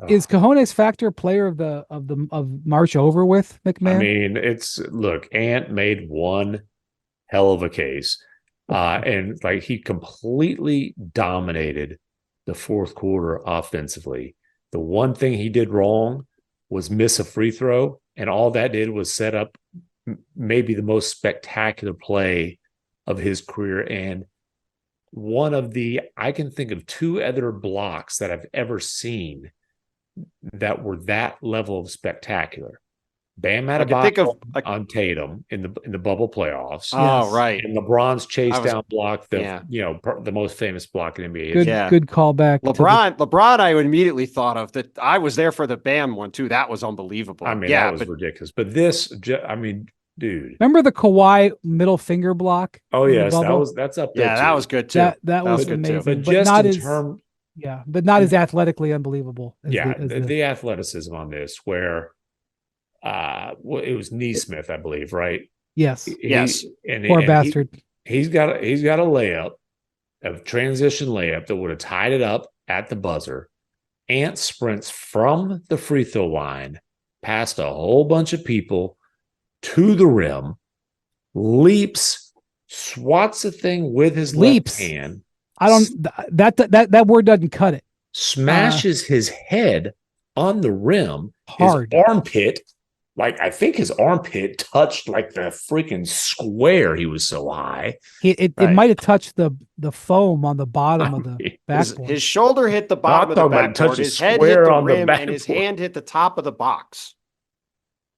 Is Cajones Factor player of March over with I McMahon? mean, look, Ant made one hell of a case. And like he completely dominated the fourth quarter offensively. The one thing he did wrong was miss a free throw, and all that did was set up maybe the most spectacular play of his career. And I can think of two other blocks that I've ever seen that were that level of spectacular. Bam I could think of Adebayo on Tatum in the bubble playoffs. Oh, Yes. right. And LeBron's chase I was down block, yeah. the most famous block in NBA Good, history. Yeah. good callback. LeBron, I immediately thought of that. I was there for the Bam one too. That was unbelievable. I mean, yeah, that was ridiculous. But I mean, dude. Remember the Kawhi middle finger block? Oh in the yes, bubble? that's up there yeah, too. that was good too. That was good amazing. too. But But just not in as term, but not as athletically unbelievable as the athleticism on this, where it was Neesmith, I believe, right? yes. Yes. Poor bastard. He's got a layup, a transition layup that would have tied it up at the buzzer. Ant sprints from the free throw line past a whole bunch of people to the rim, leaps, swats the thing with his left hand. I don't that word doesn't cut it. Smashes his head on the rim, hard. His armpit. Like, I think his armpit touched like the freaking square. He was so high. It might have touched the foam on the bottom of the backboard. His shoulder hit the bottom of the backboard. His head hit the rim, and his hand hit the top of the box.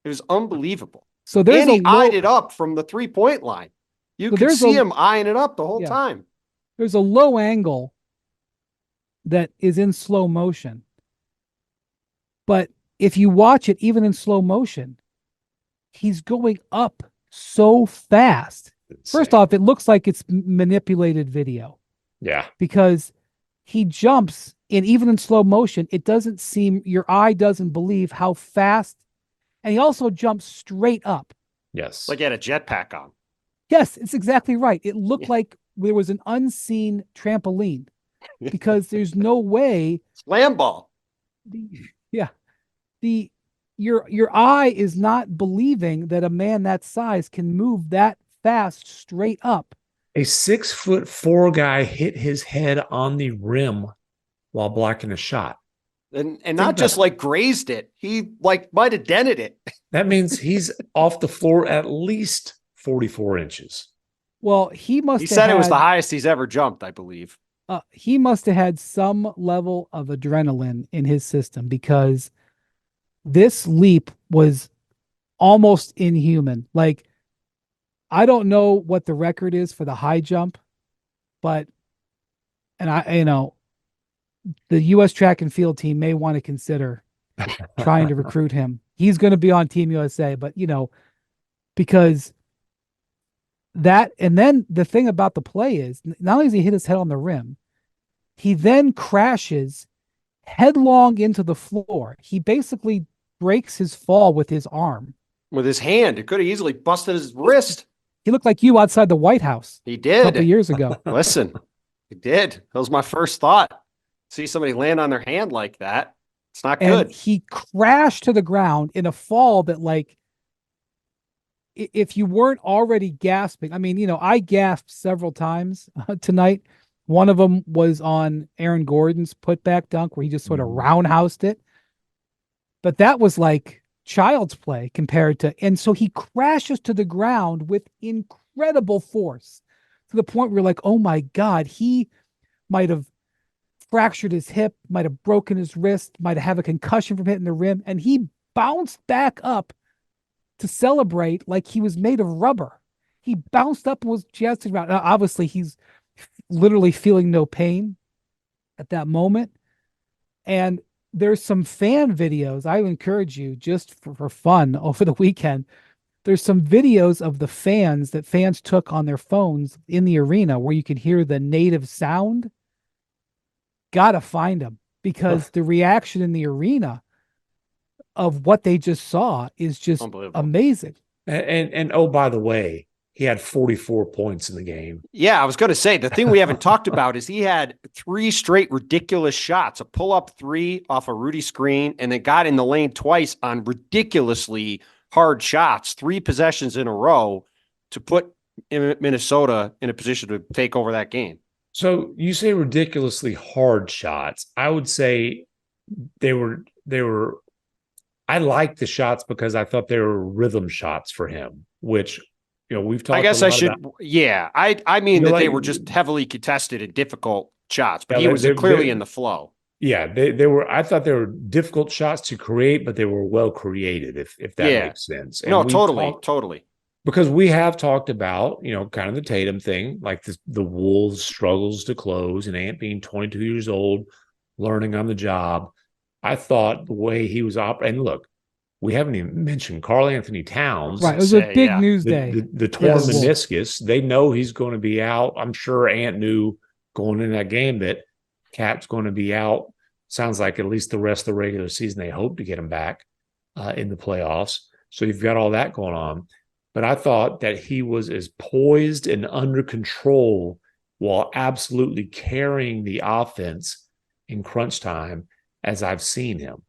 It was unbelievable. So there's he eyed it up from the 3-point line. You could see him eyeing it up the whole time. There's a low angle that is in slow motion. But if you watch it, even in slow motion, he's going up so fast. First off, it looks like it's manipulated video. Yeah. Because he jumps, and even in slow motion, it doesn't seem, your eye doesn't believe how fast. And he also jumps straight up. Yes. Like he had a jetpack on. Yes, it's exactly right. It looked like there was an unseen trampoline because there's no way. Slam ball. Your eye is not believing that a man that size can move that fast straight up. A 6'4" guy hit his head on the rim while blocking a shot. And not just like grazed it. He like might have dented it. That means he's off the floor at least 44 inches. Well, he said it was the highest he's ever jumped, I believe. He must have had some level of adrenaline in his system, because this leap was almost inhuman. Like, I don't know what the record is for the high jump, but, the U.S. track and field team may want to consider trying to recruit him. He's going to be on Team USA, but, because that, and then the thing about the play is, not only does he hit his head on the rim, he then crashes headlong into the floor. He basically breaks his fall with his arm. With his hand. It could have easily busted his wrist. He looked like you outside the White House. He did. A couple of years ago. Listen, he did. That was my first thought. See somebody land on their hand like that. It's not good. And he crashed to the ground in a fall that, like, if you weren't already gasping, I mean, I gasped several times tonight. One of them was on Aaron Gordon's putback dunk where he just sort of roundhoused it. But that was like child's play compared to, and so he crashes to the ground with incredible force to the point where you're like, oh my God, he might have fractured his hip, might have broken his wrist, might have a concussion from hitting the rim. And he bounced back up to celebrate like he was made of rubber. He bounced up and was jazzed around. Now, obviously, he's literally feeling no pain at that moment. And there's some fan videos. I encourage you, just for fun over the weekend, there's some videos of the fans that fans took on their phones in the arena where you can hear the native sound. Gotta find them, because the reaction in the arena of what they just saw is just amazing. And oh, by the way, he had 44 points in the game. Yeah, I was going to say, the thing we haven't talked about is he had 3 straight ridiculous shots, a pull-up 3 off a Rudy screen, and then got in the lane twice on ridiculously hard shots, 3 possessions in a row to put Minnesota in a position to take over that game. So you say ridiculously hard shots. I would say they were I liked the shots because I thought they were rhythm shots for him, which, we've talked about. Yeah. I mean that they were just heavily contested and difficult shots, but he was clearly in the flow. Yeah, they were. I thought they were difficult shots to create, but they were well created, if that makes sense. And no, totally. Because we have talked about, kind of the Tatum thing, like the Wolves' struggles to close, and Ant being 22 years old, learning on the job. I thought the way he was operating, and look, we haven't even mentioned Karl Anthony Towns. Right, it was a big news day. The torn meniscus, they know he's going to be out. I'm sure Ant knew going into that game that Cat's going to be out. Sounds like at least the rest of the regular season, they hope to get him back in the playoffs. So you've got all that going on. But I thought that he was as poised and under control while absolutely carrying the offense in crunch time as I've seen him.